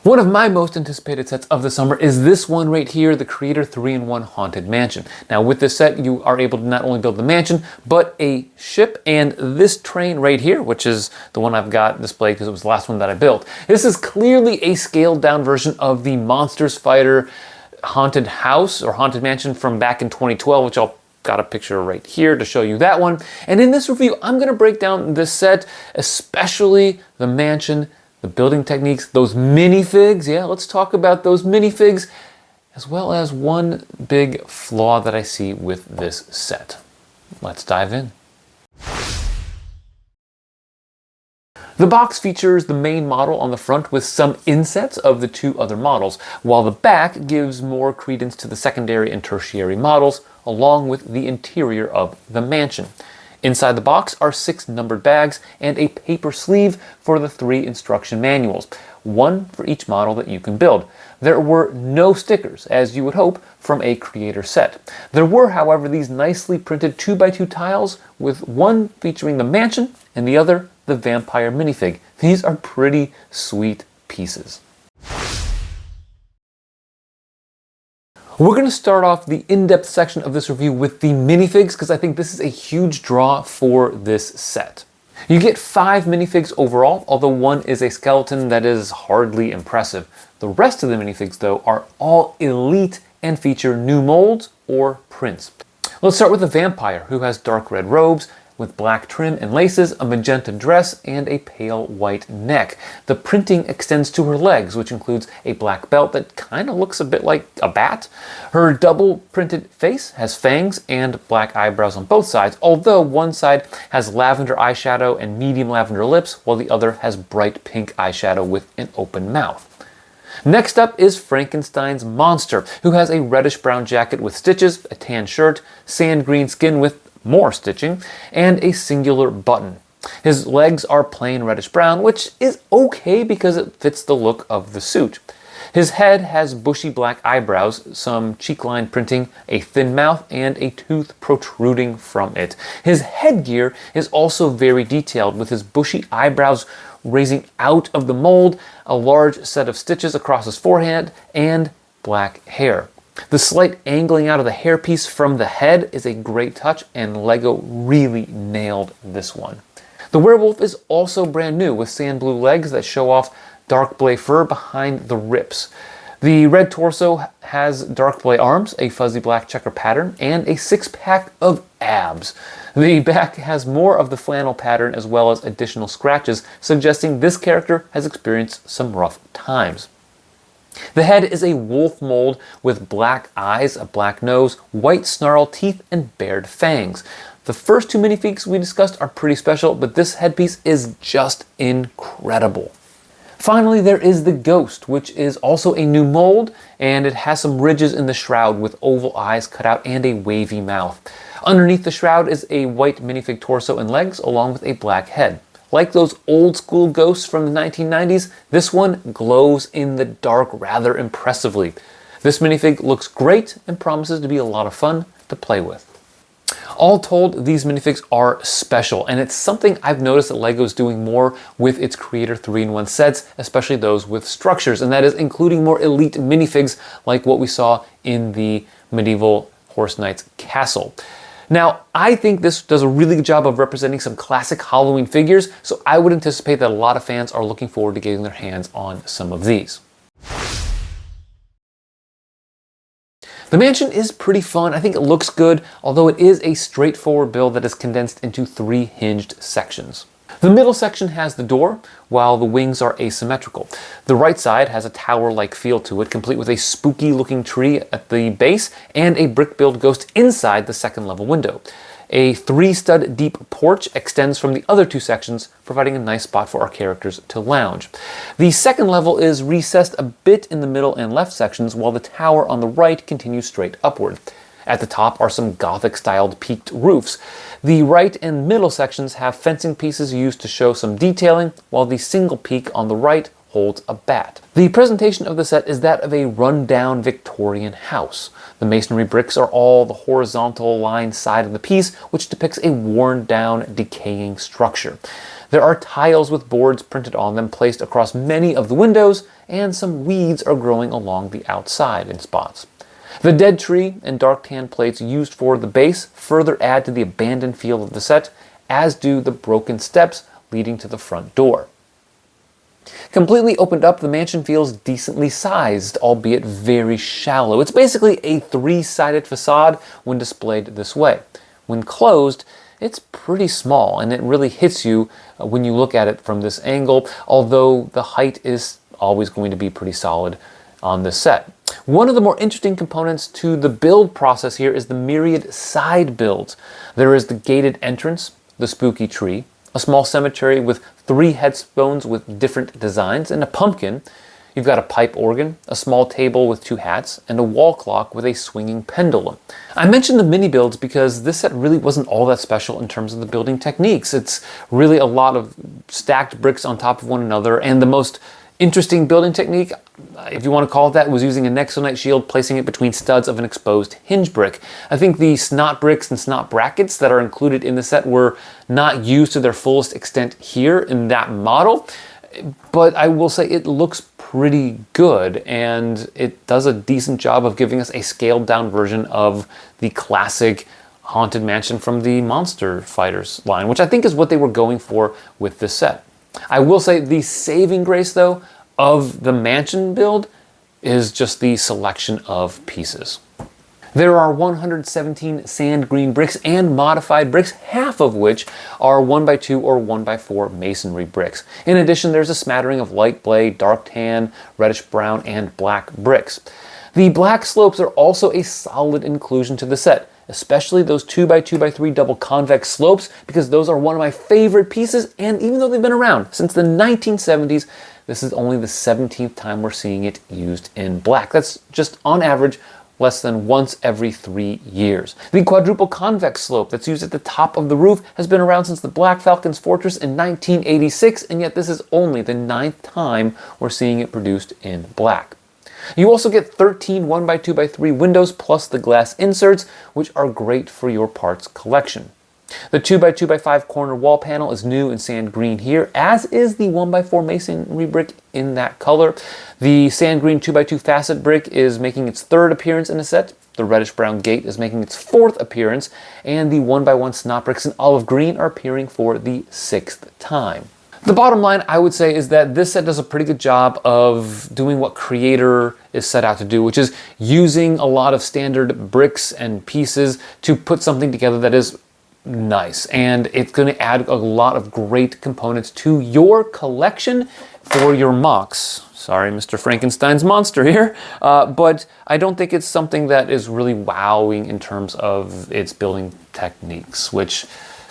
One of my most anticipated sets of the summer is this one right here, the Creator 3-in-1 Haunted Mansion. Now with this set, you are able to not only build the mansion, but a ship and this train right here, which is the one I've got displayed because it was the last one that I built. This is clearly a scaled down version of the Monsters Fighter Haunted House or Haunted Mansion from back in 2012, which I'll got a picture right here to show you that one. And in this review, I'm going to break down this set, especially the mansion, the building techniques, those minifigs. Yeah, let's talk about those minifigs, as well as one big flaw that I see with this set. Let's dive in. The box features the main model on the front with some insets of the two other models, while the back gives more credence to the secondary and tertiary models, along with the interior of the mansion. Inside the box are 6 numbered bags and a paper sleeve for the 3 instruction manuals, one for each model that you can build. There were no stickers, as you would hope from a creator set. There were, however, these nicely printed 2x2 tiles, with one featuring the mansion and the other the vampire minifig. These are pretty sweet pieces. We're going to start off the in-depth section of this review with the minifigs because I think this is a huge draw for this set. You get 5 minifigs overall, although one is a skeleton that is hardly impressive. The rest of the minifigs, though, are all elite and feature new molds or prints. Let's start with the vampire, who has dark red robes with black trim and laces, a magenta dress, and a pale white neck. The printing extends to her legs, which includes a black belt that kind of looks a bit like a bat. Her double printed face has fangs and black eyebrows on both sides, although one side has lavender eyeshadow and medium lavender lips, while the other has bright pink eyeshadow with an open mouth. Next up is Frankenstein's monster, who has a reddish-brown jacket with stitches, a tan shirt, sand green skin with more stitching, and a singular button. His legs are plain reddish-brown, which is okay because it fits the look of the suit. His head has bushy black eyebrows, some cheek-line printing, a thin mouth, and a tooth protruding from it. His headgear is also very detailed, with his bushy eyebrows raising out of the mold, a large set of stitches across his forehead, and black hair. The slight angling out of the hairpiece from the head is a great touch, and LEGO really nailed this one. The werewolf is also brand new, with sand blue legs that show off dark blay fur behind the ribs. The red torso has dark blay arms, a fuzzy black checker pattern, and a 6-pack of abs. The back has more of the flannel pattern as well as additional scratches, suggesting this character has experienced some rough times. The head is a wolf mold with black eyes, a black nose, white snarl teeth, and bared fangs. The first 2 minifigs we discussed are pretty special, but this headpiece is just incredible. Finally, there is the ghost, which is also a new mold, and it has some ridges in the shroud with oval eyes cut out and a wavy mouth. Underneath the shroud is a white minifig torso and legs, along with a black head. Like those old school ghosts from the 1990s, this one glows in the dark rather impressively. This minifig looks great and promises to be a lot of fun to play with. All told, these minifigs are special, and it's something I've noticed that LEGO's doing more with its Creator 3-in-1 sets, especially those with structures, and that is including more elite minifigs like what we saw in the medieval Horse Knight's castle. Now, I think this does a really good job of representing some classic Halloween figures, so I would anticipate that a lot of fans are looking forward to getting their hands on some of these. The mansion is pretty fun. I think it looks good, although it is a straightforward build that is condensed into 3 hinged sections. The middle section has the door, while the wings are asymmetrical. The right side has a tower-like feel to it, complete with a spooky-looking tree at the base and a brick-built ghost inside the second-level window. A 3-stud deep porch extends from the other 2 sections, providing a nice spot for our characters to lounge. The second level is recessed a bit in the middle and left sections, while the tower on the right continues straight upward. At the top are some Gothic-styled peaked roofs. The right and middle sections have fencing pieces used to show some detailing, while the single peak on the right holds a bat. The presentation of the set is that of a run-down Victorian house. The masonry bricks are all the horizontal line side of the piece, which depicts a worn-down, decaying structure. There are tiles with boards printed on them placed across many of the windows, and some weeds are growing along the outside in spots. The dead tree and dark tan plates used for the base further add to the abandoned feel of the set, as do the broken steps leading to the front door. Completely opened up, the mansion feels decently sized, albeit very shallow. It's basically a three-sided facade when displayed this way. When closed, it's pretty small, and it really hits you when you look at it from this angle, although the height is always going to be pretty solid on this set. One of the more interesting components to the build process here is the myriad side builds. There is the gated entrance, the spooky tree, a small cemetery with 3 headstones with different designs, and a pumpkin. You've got a pipe organ, a small table with 2 hats, and a wall clock with a swinging pendulum. I mentioned the mini builds because this set really wasn't all that special in terms of the building techniques. It's really a lot of stacked bricks on top of one another, and the most interesting building technique, if you want to call it that, was using a Nexonite shield, placing it between studs of an exposed hinge brick. I think the snot bricks and snot brackets that are included in the set were not used to their fullest extent here in that model, but I will say it looks pretty good, and it does a decent job of giving us a scaled down version of the classic Haunted Mansion from the Monster Fighters line, which I think is what they were going for with this set. I will say the saving grace, though, of the mansion build is just the selection of pieces. There are 117 sand green bricks and modified bricks, half of which are 1x2 or 1x4 masonry bricks. In addition, there's a smattering of light blade, dark tan, reddish brown, and black bricks. The black slopes are also a solid inclusion to the set, especially those 2x2x3 double convex slopes, because those are one of my favorite pieces, and even though they've been around since the 1970s, this is only the 17th time we're seeing it used in black. That's just on average less than once every 3 years. The quadruple convex slope that's used at the top of the roof has been around since the Black Falcon's Fortress in 1986, and yet this is only the 9th time we're seeing it produced in black. You also get 13 1x2x3 windows plus the glass inserts, which are great for your parts collection. The 2x2x5 corner wall panel is new in sand green here, as is the 1x4 masonry brick in that color. The sand green 2x2 facet brick is making its 3rd appearance in the set. The reddish brown gate is making its 4th appearance, and the 1x1 snot bricks in olive green are appearing for the 6th time. The bottom line, I would say, is that this set does a pretty good job of doing what Creator is set out to do, which is using a lot of standard bricks and pieces to put something together that is nice, and it's going to add a lot of great components to your collection for your mocks. Sorry, Mr. Frankenstein's monster here, but I don't think it's something that is really wowing in terms of its building techniques, which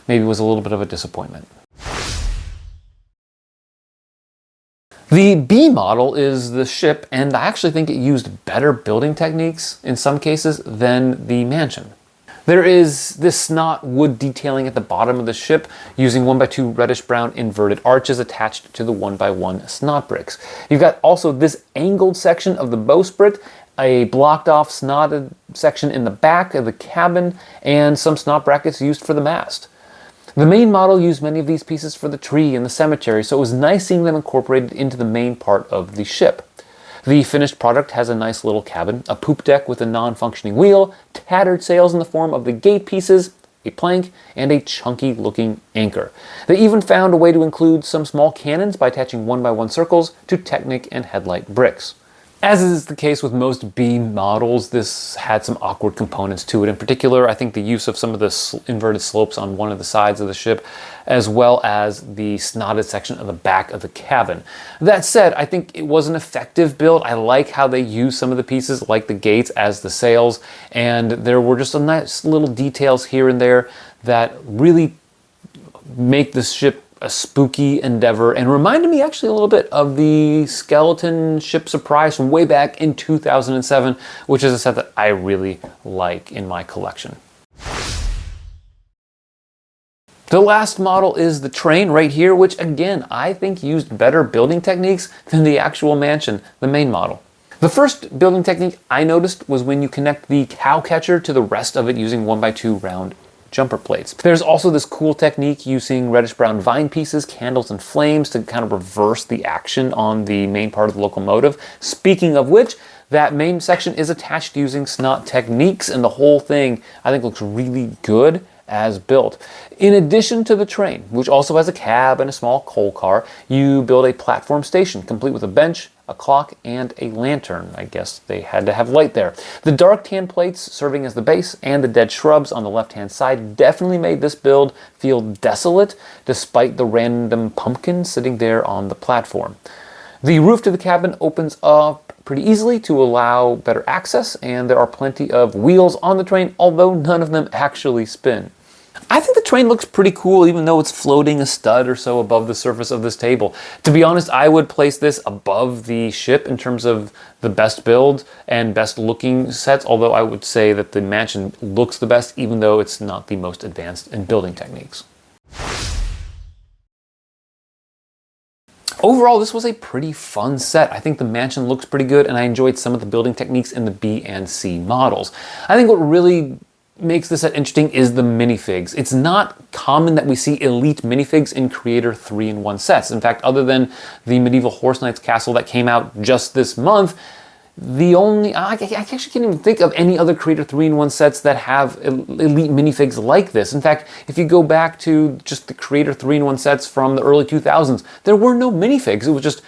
maybe was a little bit of a disappointment. The B model is the ship, and I actually think it used better building techniques in some cases than the mansion. There is this snot wood detailing at the bottom of the ship using 1x2 reddish brown inverted arches attached to the 1x1 snot bricks. You've got also this angled section of the bowsprit, a blocked off snotted section in the back of the cabin, and some snot brackets used for the mast. The main model used many of these pieces for the tree and the cemetery, so it was nice seeing them incorporated into the main part of the ship. The finished product has a nice little cabin, a poop deck with a non-functioning wheel, tattered sails in the form of the gate pieces, a plank, and a chunky looking anchor. They even found a way to include some small cannons by attaching 1x1 circles to Technic and headlight bricks. As is the case with most B models, this had some awkward components to it. In particular, I think the use of some of the inverted slopes on one of the sides of the ship, as well as the snotted section of the back of the cabin. That said, I think it was an effective build. I like how they used some of the pieces, like the gates, as the sails, and there were just a nice little details here and there that really make this ship a spooky endeavor and reminded me actually a little bit of the Skeleton Ship Surprise from way back in 2007, which is a set that I really like in my collection. The last model is the train right here, which again, I think used better building techniques than the actual mansion, the main model. The first building technique I noticed was when you connect the cow catcher to the rest of it using 1x2 round jumper plates. There's also this cool technique using reddish-brown vine pieces, candles, and flames to kind of reverse the action on the main part of the locomotive. Speaking of which, that main section is attached using snot techniques, and the whole thing I think looks really good as built. In addition to the train, which also has a cab and a small coal car, you build a platform station complete with a bench, a clock, and a lantern. I guess they had to have light there. The dark tan plates serving as the base and the dead shrubs on the left-hand side definitely made this build feel desolate, despite the random pumpkin sitting there on the platform. The roof to the cabin opens up pretty easily to allow better access, and there are plenty of wheels on the train, although none of them actually spin. I think the train looks pretty cool, even though it's floating a stud or so above the surface of this table. To be honest, I would place this above the ship in terms of the best build and best looking sets, although I would say that the mansion looks the best, even though it's not the most advanced in building techniques. Overall, this was a pretty fun set. I think the mansion looks pretty good, and I enjoyed some of the building techniques in the B and C models. I think what really makes this set interesting is the minifigs. It's not common that we see elite minifigs in Creator 3-in-1 sets. In fact, other than the Medieval Horse Knight's Castle that came out just this month, I actually can't even think of any other Creator 3-in-1 sets that have elite minifigs like this. In fact, if you go back to just the Creator 3-in-1 sets from the early 2000s, there were no minifigs. It was just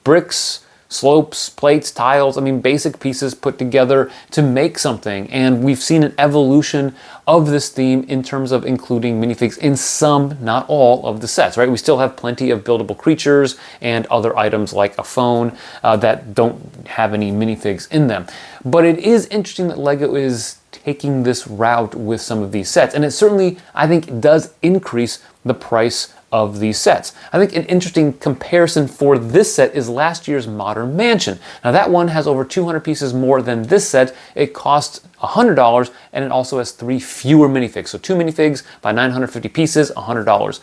bricks, slopes, plates, tiles, basic pieces put together to make something. And we've seen an evolution of this theme in terms of including minifigs in some, not all, of the sets, right? We still have plenty of buildable creatures and other items like a phone that don't have any minifigs in them. But it is interesting that LEGO is taking this route with some of these sets. And it certainly, I think, does increase the price of these sets. I think an interesting comparison for this set is last year's Modern Mansion. Now that one has over 200 pieces more than this set. It costs $100, and it also has 3 fewer minifigs. So 2 minifigs by 950 pieces, $100.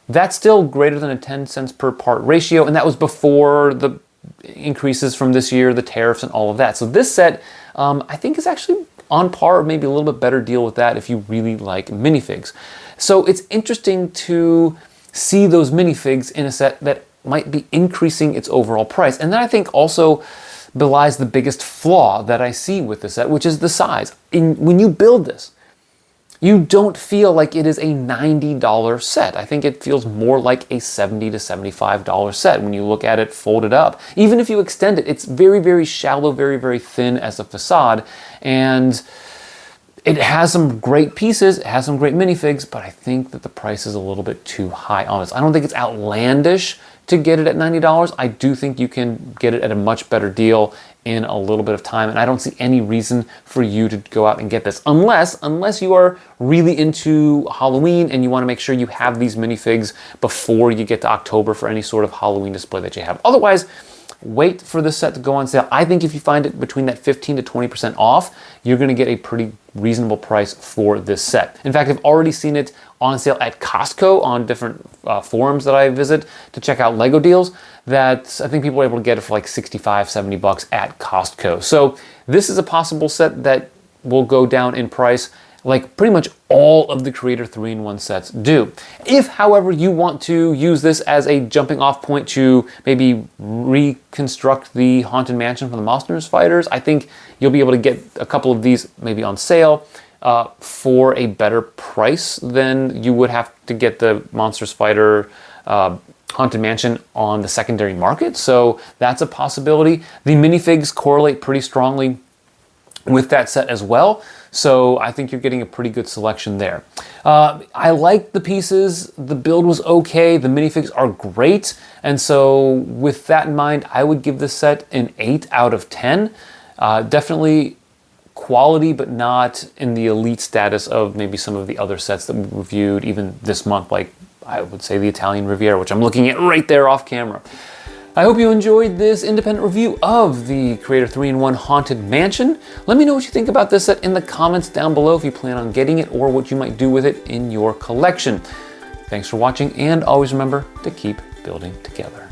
That's still greater than a 10 cents per part ratio, and that was before the increases from this year, the tariffs and all of that. So this set, I think, is actually on par, or maybe a little bit better deal with that if you really like minifigs. So it's interesting to see those minifigs in a set that might be increasing its overall price. And that, I think, also belies the biggest flaw that I see with the set, which is the size. When you build this, you don't feel like it is a $90 set. I think it feels more like a $70 to $75 set when you look at it folded up. Even if you extend it, it's very, very shallow, very, very thin as a facade. And it has some great pieces, it has some great minifigs, but I think that the price is a little bit too high on this. I don't think it's outlandish to get it at $90. I do think you can get it at a much better deal in a little bit of time, and I don't see any reason for you to go out and get this unless you are really into Halloween and you want to make sure you have these minifigs before you get to October for any sort of Halloween display that you have. Otherwise, wait for this set to go on sale. I think if you find it between that 15 to 20% off, you're going to get a pretty reasonable price for this set. In fact, I've already seen it on sale at Costco on different forums that I visit to check out LEGO deals, that I think people are able to get it for like 65, 70 bucks at Costco. So this is a possible set that will go down in price like pretty much all of the Creator 3-in-1 sets do. If, however, you want to use this as a jumping off point to maybe reconstruct the Haunted Mansion from the Monsters Fighters, I think you'll be able to get a couple of these maybe on sale for a better price than you would have to get the Monsters Fighter Haunted Mansion on the secondary market. So that's a possibility. The minifigs correlate pretty strongly with that set as well. So I think you're getting a pretty good selection there. I like the pieces. The build was okay. The minifigs are great. And so with that in mind, I would give this set an 8 out of 10. Definitely quality, but not in the elite status of maybe some of the other sets that we reviewed even this month, like I would say the Italian Riviera, which I'm looking at right there off camera. I hope you enjoyed this independent review of the Creator 3-in-1 Haunted Mansion. Let me know what you think about this set in the comments down below if you plan on getting it or what you might do with it in your collection. Thanks for watching, and always remember to keep building together.